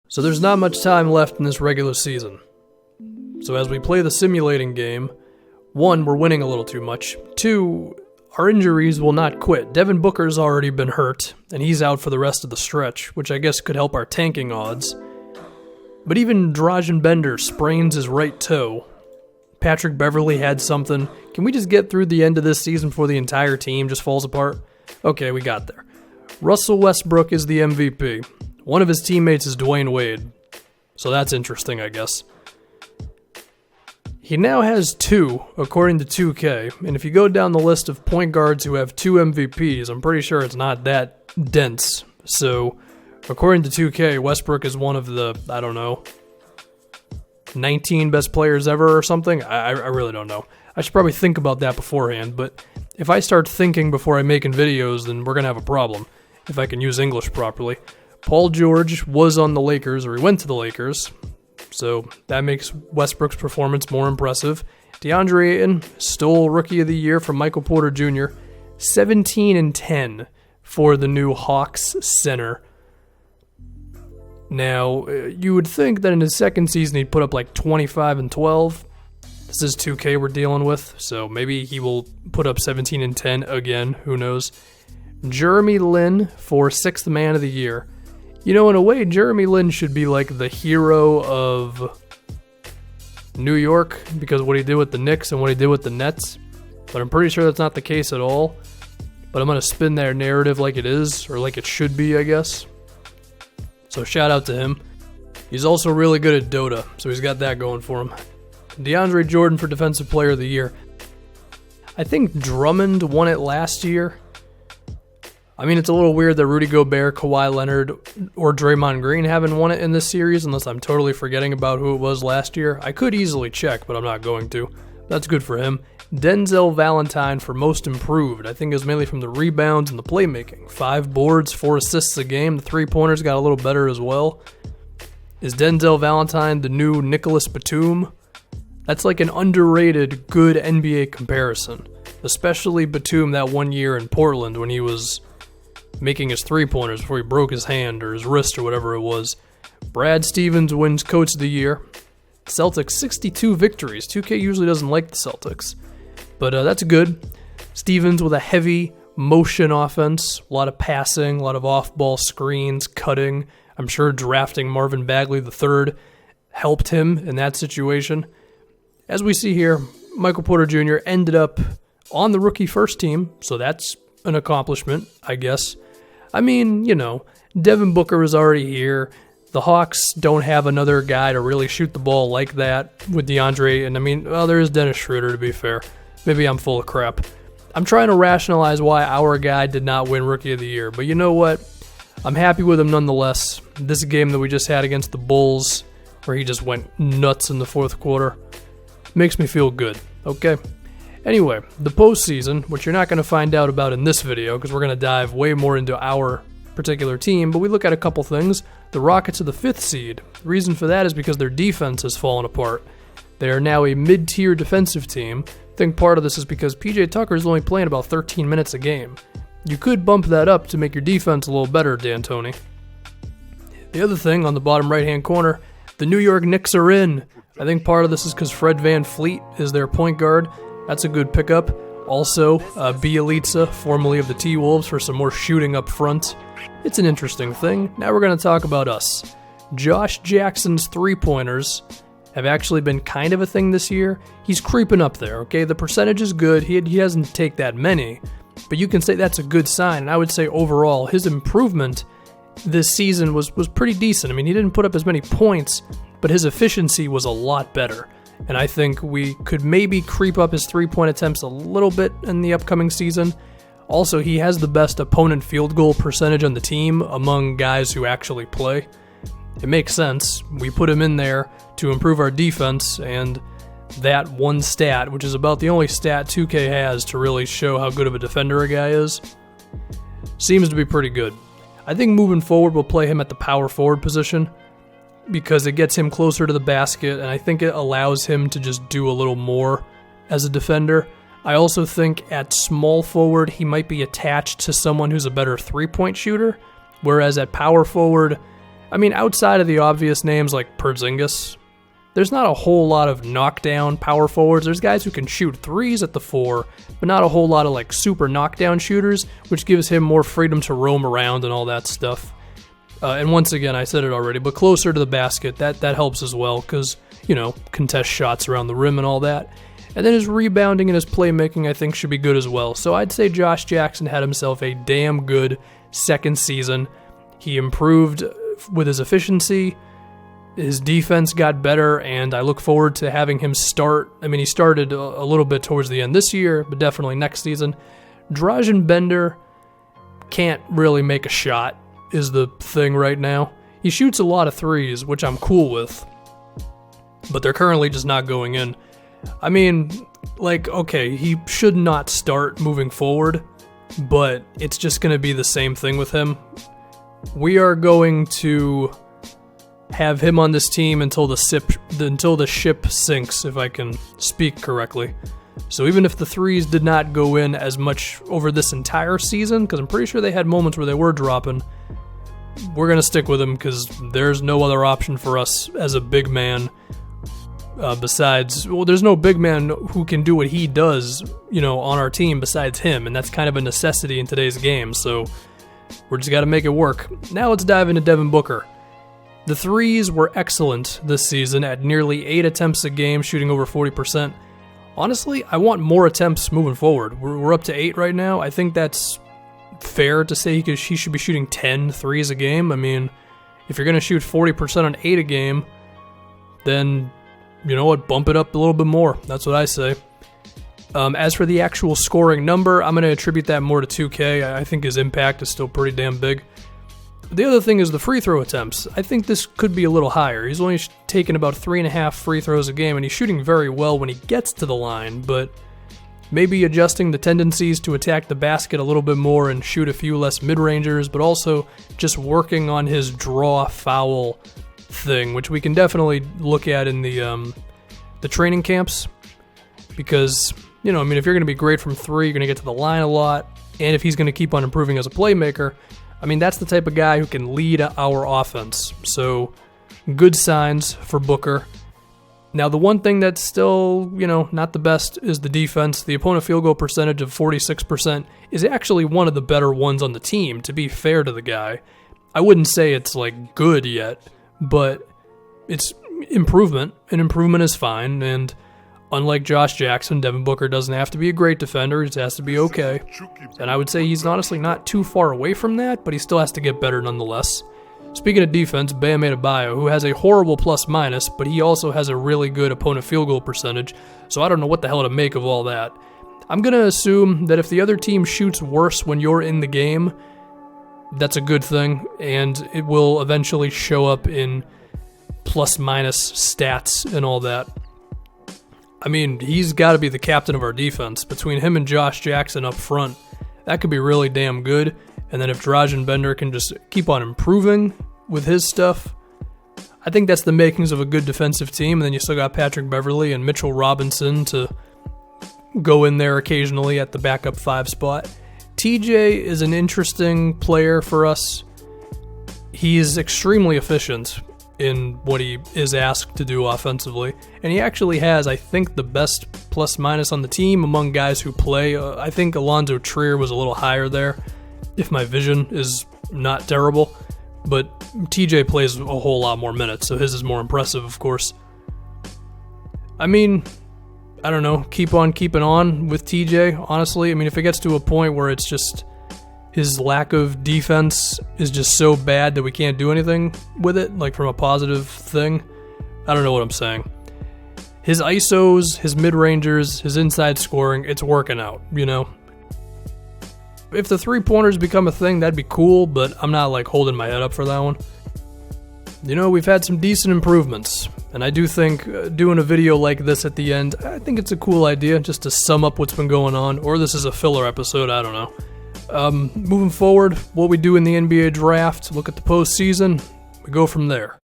So there's not much time left in this regular season. So as we play the simulating game, 1, we're winning a little too much. 2, our injuries will not quit. Devin Booker's already been hurt, and he's out for the rest of the stretch, which I guess could help our tanking odds. But even Dragan Bender sprains his right toe. Patrick Beverley had something. Can we just get through the end of this season before the entire team just falls apart? Okay, we got there. Russell Westbrook is the MVP. One of his teammates is Dwayne Wade. So that's interesting, I guess. He now has 2, according to 2K, and if you go down the list of point guards who have 2 MVPs, I'm pretty sure it's not that dense. So, according to 2K, Westbrook is one of the, 19 best players ever or something? I really don't know. I should probably think about that beforehand, but if I start thinking before I'm making videos, then we're going to have a problem, if I can use English properly. Paul George was on the Lakers, or he went to the Lakers, so that makes Westbrook's performance more impressive. DeAndre Ayton stole Rookie of the Year from Michael Porter Jr., 17-10 for the new Hawks center. Now, you would think that in his second season he'd put up like 25-12. This is 2K we're dealing with, so maybe he will put up 17-10 again, who knows. Jeremy Lin for 6th Man of the Year. You know, in a way, Jeremy Lin should be like the hero of New York because of what he did with the Knicks and what he did with the Nets. But I'm pretty sure that's not the case at all. But I'm going to spin that narrative like it is, or like it should be, I guess. So shout out to him. He's also really good at Dota, so he's got that going for him. DeAndre Jordan for Defensive Player of the Year. I think Drummond won it last year. I mean, it's a little weird that Rudy Gobert, Kawhi Leonard, or Draymond Green haven't won it in this series, unless I'm totally forgetting about who it was last year. I could easily check, but I'm not going to. That's good for him. Denzel Valentine for Most Improved. I think it was mainly from the rebounds and the playmaking. 5 boards, 4 assists a game. The three-pointers got a little better as well. Is Denzel Valentine the new Nicholas Batum? That's like an underrated, good NBA comparison. Especially Batum that one year in Portland when he was making his three-pointers before he broke his hand or his wrist or whatever it was. Brad Stevens wins Coach of the Year. Celtics 62 victories. 2K usually doesn't like the Celtics, but that's good. Stevens with a heavy motion offense, a lot of passing, a lot of off-ball screens, cutting. I'm sure drafting Marvin Bagley III helped him in that situation. As we see here, Michael Porter Jr. ended up on the rookie first team, so that's an accomplishment, I guess. I mean, you know, Devin Booker is already here. The Hawks don't have another guy to really shoot the ball like that with DeAndre. And I mean, well, there is Dennis Schroeder, to be fair. Maybe I'm full of crap. I'm trying to rationalize why our guy did not win Rookie of the Year. But you know what? I'm happy with him nonetheless. This game that we just had against the Bulls, where he just went nuts in the fourth quarter, makes me feel good. Okay? Anyway, the postseason, which you're not going to find out about in this video because we're going to dive way more into our particular team, but we look at a couple things. The Rockets are the 5th seed. The reason for that is because their defense has fallen apart. They are now a mid-tier defensive team. I think part of this is because PJ Tucker is only playing about 13 minutes a game. You could bump that up to make your defense a little better, D'Antoni. The other thing on the bottom right-hand corner, the New York Knicks are in. I think part of this is because Fred VanVleet is their point guard. That's a good pickup. Also, Bielitsa, formerly of the T-Wolves, for some more shooting up front. It's an interesting thing. Now we're going to talk about us. Josh Jackson's three-pointers have actually been kind of a thing this year. He's creeping up there, okay? The percentage is good. He doesn't take that many, but you can say that's a good sign. And I would say overall, his improvement this season was pretty decent. I mean, he didn't put up as many points, but his efficiency was a lot better. And I think we could maybe creep up his three-point attempts a little bit in the upcoming season. Also, he has the best opponent field goal percentage on the team among guys who actually play. It makes sense. We put him in there to improve our defense, and that one stat, which is about the only stat 2K has to really show how good of a defender a guy is, seems to be pretty good. I think moving forward we'll play him at the power forward position because it gets him closer to the basket, and I think it allows him to just do a little more as a defender. I also think at small forward he might be attached to someone who's a better three-point shooter, whereas at power forward I mean, outside of the obvious names like Porzingis, there's not a whole lot of knockdown power forwards. There's guys who can shoot threes at the 4, but not a whole lot of like super knockdown shooters, which gives him more freedom to roam around and all that stuff. And once again, I said it already, but closer to the basket, that helps as well, because, contest shots around the rim and all that. And then his rebounding and his playmaking, I think, should be good as well. So I'd say Josh Jackson had himself a damn good second season. He improved with his efficiency. His defense got better, and I look forward to having him start. I mean, he started a little bit towards the end this year, but definitely next season. Dražen Bender can't really make a shot, is the thing right now. He shoots a lot of threes, which I'm cool with, but they're currently just not going in. I mean, okay, he should not start moving forward, but it's just going to be the same thing with him. We are going to have him on this team until the ship sinks, if I can speak correctly. So even if the threes did not go in as much over this entire season, because I'm pretty sure they had moments where they were dropping, we're going to stick with him because there's no other option for us as a big man there's no big man who can do what he does, on our team besides him, and that's kind of a necessity in today's game, so we're just got to make it work. Now let's dive into Devin Booker. The threes were excellent this season at nearly 8 attempts a game, shooting over 40%. Honestly, I want more attempts moving forward. We're up to 8 right now. I think that's fair to say he should be shooting 10 threes a game. I mean, if you're going to shoot 40% on 8 a game, then, you know what, bump it up a little bit more. That's what I say. As for the actual scoring number, I'm going to attribute that more to 2K. I think his impact is still pretty damn big. The other thing is the free throw attempts. I think this could be a little higher. He's only taking about 3.5 free throws a game, and he's shooting very well when he gets to the line, but maybe adjusting the tendencies to attack the basket a little bit more and shoot a few less mid-rangers, but also just working on his draw foul thing, which we can definitely look at in the training camps, because, if you're going to be great from 3, you're going to get to the line a lot, and if he's going to keep on improving as a playmaker, that's the type of guy who can lead our offense. So, good signs for Booker. Now, the one thing that's still, not the best is the defense. The opponent field goal percentage of 46% is actually one of the better ones on the team, to be fair to the guy. I wouldn't say it's, good yet, but it's improvement, and improvement is fine, and unlike Josh Jackson, Devin Booker doesn't have to be a great defender, he just has to be okay. And I would say he's honestly not too far away from that, but he still has to get better nonetheless. Speaking of defense, Bam Adebayo, who has a horrible plus-minus, but he also has a really good opponent field goal percentage, so I don't know what the hell to make of all that. I'm going to assume that if the other team shoots worse when you're in the game, that's a good thing, and it will eventually show up in plus-minus stats and all that. He's got to be the captain of our defense. Between him and Josh Jackson up front, that could be really damn good. And then if Dražen Bender can just keep on improving with his stuff, I think that's the makings of a good defensive team. And then you still got Patrick Beverley and Mitchell Robinson to go in there occasionally at the backup 5 spot. TJ is an interesting player for us. He's extremely efficient in what he is asked to do offensively. And he actually has, I think, the best plus-minus on the team among guys who play. I think Alonzo Trier was a little higher there, if my vision is not terrible. But TJ plays a whole lot more minutes, so his is more impressive, of course. I don't know, keep on keeping on with TJ, honestly. If it gets to a point where it's just his lack of defense is just so bad that we can't do anything with it, from a positive thing, I don't know what I'm saying. His ISOs, his mid-rangers, his inside scoring, it's working out, If the 3-pointers become a thing, that'd be cool, but I'm not, holding my head up for that one. We've had some decent improvements, and I do think doing a video like this at the end, I think it's a cool idea, just to sum up what's been going on, or this is a filler episode, I don't know. Moving forward, what we do in the NBA draft, look at the postseason, we go from there.